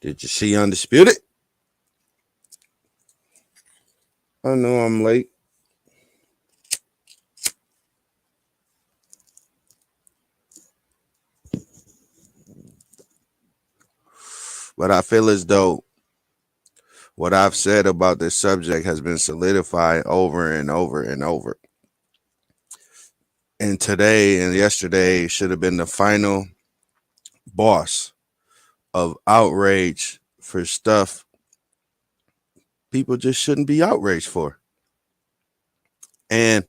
Did you see Undisputed? I know I'm late. But I feel as though what I've said about this subject has been solidified over and over and over. And today and yesterday should have been the final boss of outrage for stuff people just shouldn't be outraged for. And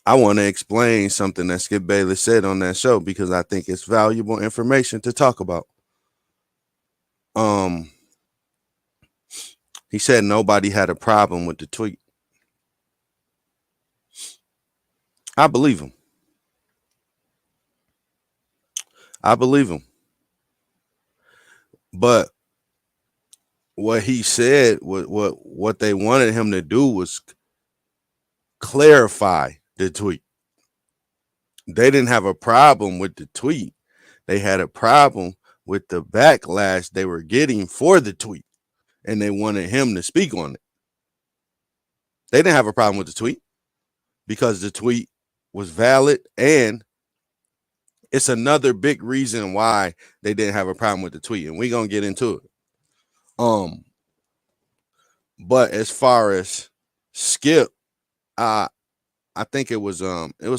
I want to explain something that Skip Bayless said on that show because I think it's valuable information to talk about. He said nobody had a problem with the tweet. I believe him. But what he said, what they wanted him to do was clarify the tweet. They didn't have a problem with the tweet. They had a problem with the backlash they were getting for the tweet, and they wanted him to speak on it. They didn't have a problem with the tweet because the tweet was valid, and it's another big reason why they didn't have a problem with the tweet, and we're gonna get into it. But as far as Skip, I think it was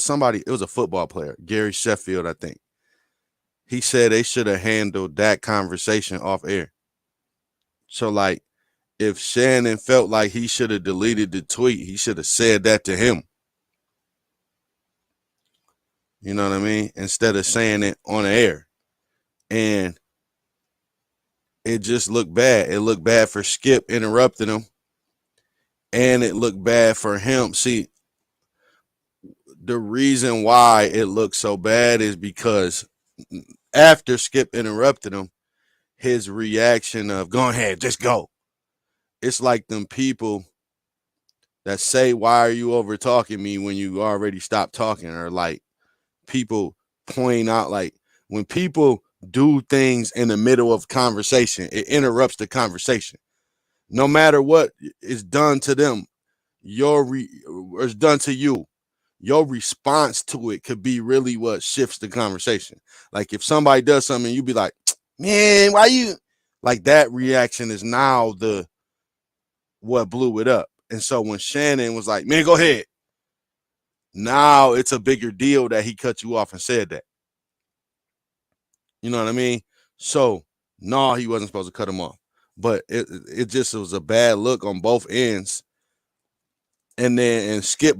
somebody, it was a football player, Gary Sheffield, I think. He said they should have handled that conversation off air. So, like, if Shannon felt like he should have deleted the tweet, he should have said that to him. You know what I mean? Instead of saying it on air. And it just looked bad. It looked bad for Skip interrupting him. And it looked bad for him. See, the reason why it looked so bad is because after Skip interrupted him, his reaction of, go ahead, just go. It's like them people that say, why are you over talking me when you already stopped talking? Or like people point out, like when people do things in the middle of conversation, it interrupts the conversation. No matter what is done to them, is done to you, your response to it could be really what shifts the conversation. Like if somebody does something, you be like, man, why you? Like that reaction is now what blew it up. And so when Shannon was like, man, go ahead. Now it's a bigger deal that he cut you off and said that. You know what I mean? So, no, he wasn't supposed to cut him off. But it just was a bad look on both ends. And Skip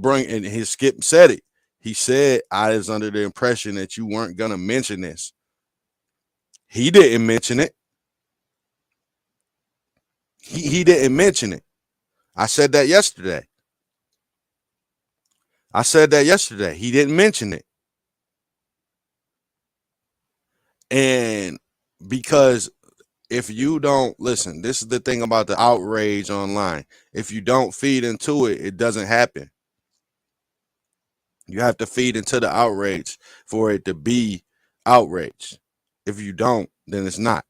said it. He said, I was under the impression that you weren't going to mention this. He didn't mention it. He didn't mention it. I said that yesterday. He didn't mention it. And because if you don't listen, this is the thing about the outrage online. If you don't feed into it, it doesn't happen. You have to feed into the outrage for it to be outrage. If you don't, then it's not.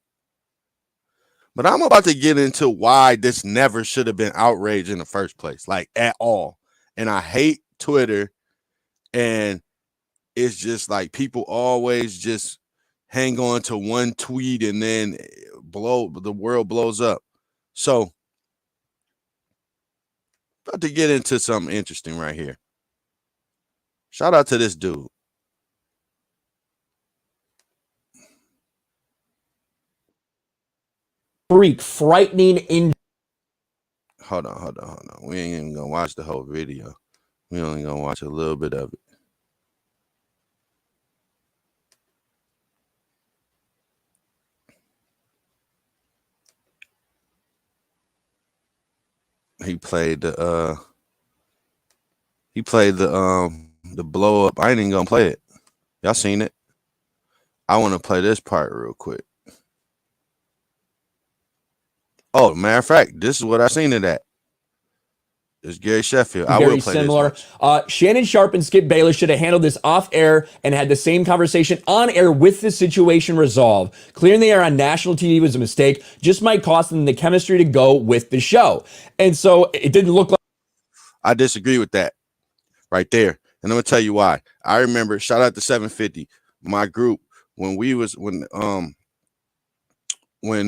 But I'm about to get into why this never should have been outrage in the first place, like at all. And I hate Twitter, and it's just like people always just hang on to one tweet and then the world blows up. So, about to get into something interesting right here. Shout out to this dude. Frightening in. Hold on. We ain't even gonna watch the whole video. We only gonna watch a little bit of it. He played the blow up. I ain't even gonna play it. Y'all seen it? I want to play this part real quick. Oh, matter of fact, this is what I seen it at. It's Gary Sheffield. I will Very play this. similar. Shannon Sharpe and Skip Bayless should have handled this off air and had the same conversation on air with the situation resolved. Clearing the air on national TV was a mistake. Just might cost them the chemistry to go with the show. And so it didn't look like. I disagree with that right there. And I'm going to tell you why. I remember, shout out to 750, my group, when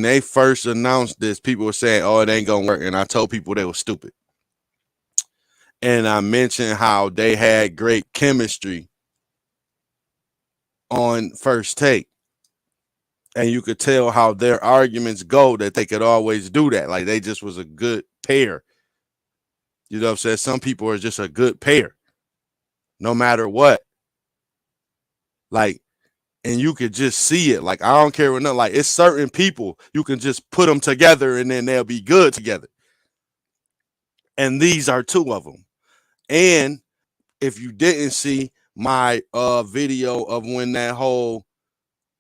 they first announced this, people were saying, oh, it ain't going to work. And I told people they were stupid. And I mentioned how they had great chemistry on First Take. And you could tell how their arguments go, that they could always do that. Like, they just was a good pair. You know what I'm saying? Some people are just a good pair, no matter what. Like, and you could just see it. Like, I don't care what nothing. Like, it's certain people, you can just put them together and then they'll be good together. And these are two of them. And if you didn't see my video of when that whole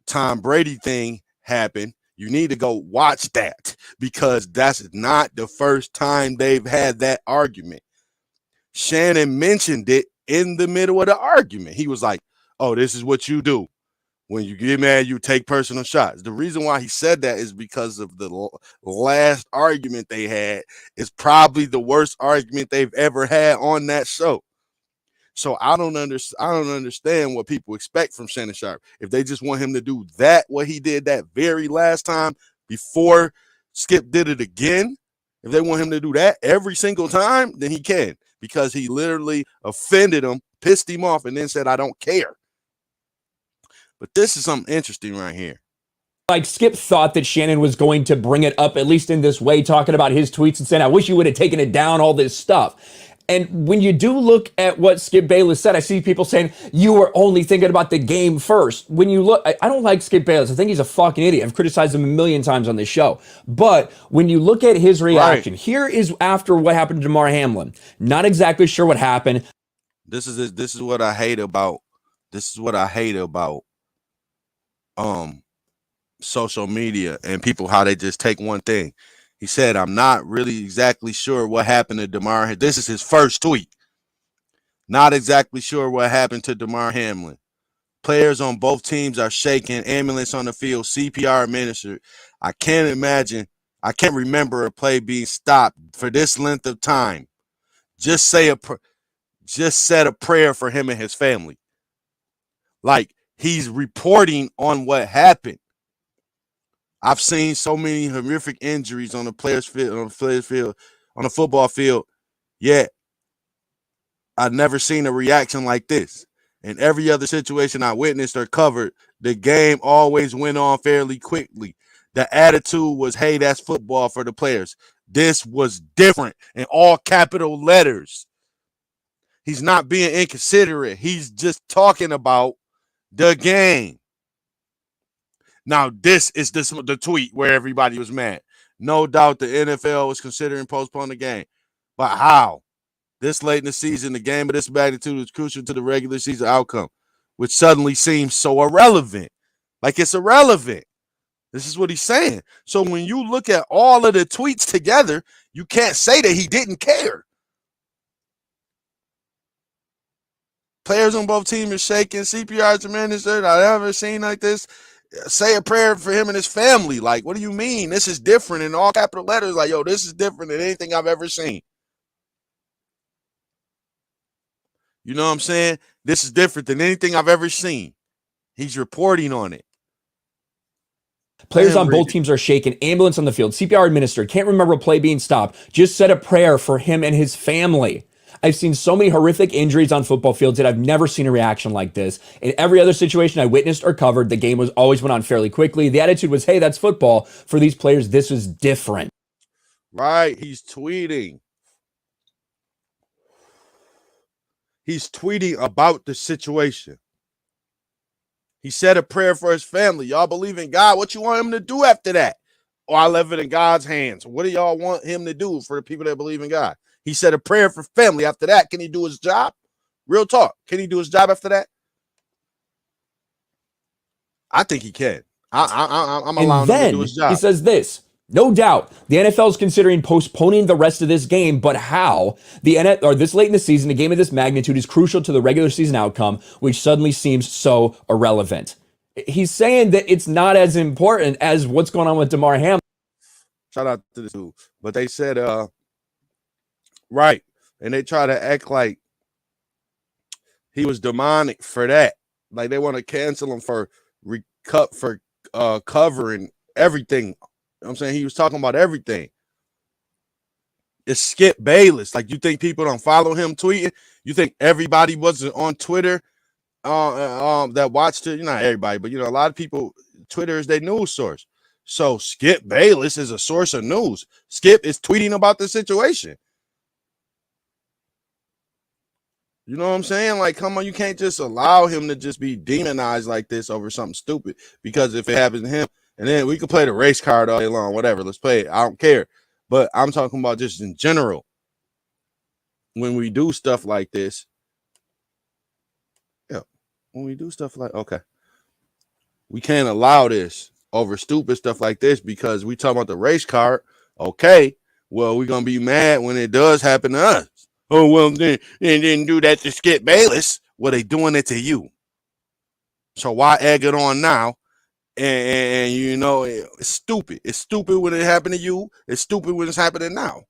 Tom Brady thing happened, you need to go watch that, because that's not the first time they've had that argument. Shannon mentioned it in the middle of the argument. He was like, oh, this is what you do. When you get mad, you take personal shots. The reason why he said that is because of the last argument they had. Is probably the worst argument they've ever had on that show. So I don't understand what people expect from Shannon Sharpe. If they just want him to do that, what he did that very last time before Skip did it again, if they want him to do that every single time, then he can, because he literally offended him, pissed him off, and then said, I don't care. But this is something interesting right here. Like, Skip thought that Shannon was going to bring it up, at least in this way, talking about his tweets and saying, I wish you would have taken it down, all this stuff. And when you do look at what Skip Bayless said, I see people saying, you were only thinking about the game first. When you look, I don't like Skip Bayless. I think he's a fucking idiot. I've criticized him a million times on this show. But when you look at his reaction, here is after what happened to Damar Hamlin. Not exactly sure what happened. This is what I hate about social media and people, how they just take one thing. He said, I'm not really exactly sure what happened to Damar. This is his first tweet. Not exactly sure what happened to Damar Hamlin. Players on both teams are shaking. Ambulance on the field. CPR administered. I can't remember a play being stopped for this length of time. Just said a prayer for him and his family. Like, he's reporting on what happened. I've seen so many horrific injuries on the football field, yet I've never seen a reaction like this. In every other situation I witnessed or covered, the game always went on fairly quickly. The attitude was, hey, that's football for the players. This was different, in all capital letters. He's not being inconsiderate. He's just talking about the game. Now, this is the tweet where everybody was mad. No doubt the NFL was considering postponing the game. But how? This late in the season, the game of this magnitude is crucial to the regular season outcome, which suddenly seems so irrelevant. Like, it's irrelevant. This is what he's saying. So when you look at all of the tweets together, you can't say that he didn't care. Players on both teams are shaking. CPR is administered. I've never seen like this. Say a prayer for him and his family. Like, what do you mean? This is different, in all capital letters. Like, yo, this is different than anything I've ever seen. You know what I'm saying? This is different than anything I've ever seen. He's reporting on it. Players on both teams are shaken. Ambulance on the field. CPR administered. Can't remember a play being stopped. Just said a prayer for him and his family. I've seen so many horrific injuries on football fields that I've never seen a reaction like this. In every other situation I witnessed or covered, the game was always went on fairly quickly. The attitude was, hey, that's football. For these players, this is different. Right. He's tweeting. He's tweeting about the situation. He said a prayer for his family. Y'all believe in God. What you want him to do after that? Or I left it in God's hands. What do y'all want him to do for the people that believe in God? He said a prayer for family. After that, can he do his job? Real talk. Can he do his job after that? I think he can. I'm allowing him to do his job. He says this. No doubt, the NFL is considering postponing the rest of this game, but how? The NFL, or this late in the season, a game of this magnitude is crucial to the regular season outcome, which suddenly seems so irrelevant. He's saying that it's not as important as what's going on with Damar Hamlin. Shout out to this dude. But they said, right. And they try to act like he was demonic for that. Like they want to cancel him for covering everything. You know what I'm saying? He was talking about everything. It's Skip Bayless. Like, you think people don't follow him tweeting? You think everybody wasn't on Twitter that watched it? Not everybody, but, a lot of people, Twitter is their news source. So Skip Bayless is a source of news. Skip is tweeting about the situation. You know what I'm saying? Like, come on, you can't just allow him to just be demonized like this over something stupid. Because if it happens to him, and then we could play the race card all day long, whatever, let's play it. I don't care. But I'm talking about just in general. When we do stuff like this, okay, we can't allow this over stupid stuff like this because we talking about the race card. Okay, well, we're going to be mad when it does happen to us. Oh, well, they didn't do that to Skip Bayless. Well, they doing it to you. So why egg it on now? And it's stupid. It's stupid when it happened to you. It's stupid when it's happening now.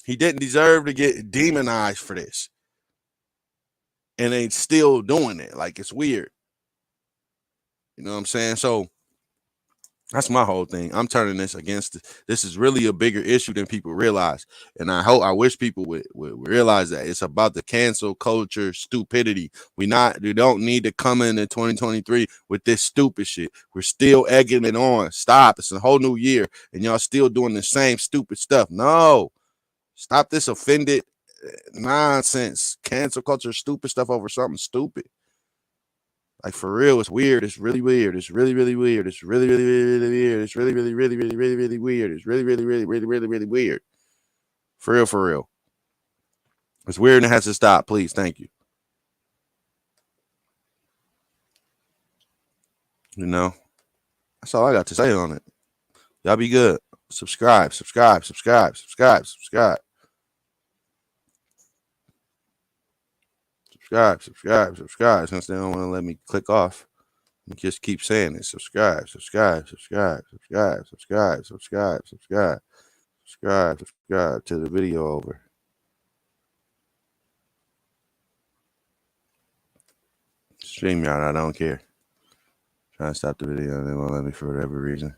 He didn't deserve to get demonized for this. And they still doing it. Like, it's weird. You know what I'm saying? So that's my whole thing. I'm turning this against this is really a bigger issue than people realize. And I wish people would realize that it's about the cancel culture stupidity. We don't need to come into 2023 with this stupid shit. We're still egging it on. Stop. It's a whole new year and y'all still doing the same stupid stuff. No. Stop this offended nonsense. Cancel culture stupid stuff over something stupid. Like, for real, it's weird. It's really weird. It's really, really weird. It's really, really, really, really weird. It's really, really, really, really, really, really weird. It's really, really, really, really, really, really weird. For real, for real. It's weird and it has to stop. Please, thank you. That's all I got to say on it. Y'all be good. Subscribe. Since they don't want to let me click off. Just keep saying it. Subscribe to the video over. StreamYard, I don't care. Trying to stop the video. They won't let me for whatever reason.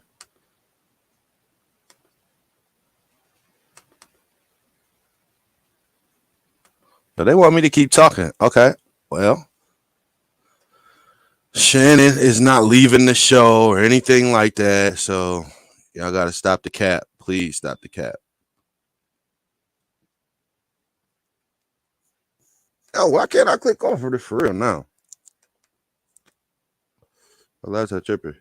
So they want me to keep talking. Okay. Well, Shannon is not leaving the show or anything like that. So y'all got to stop the cap. Please stop the cap. Oh, why can't I click off of this for real now? Oh, that's a tripper.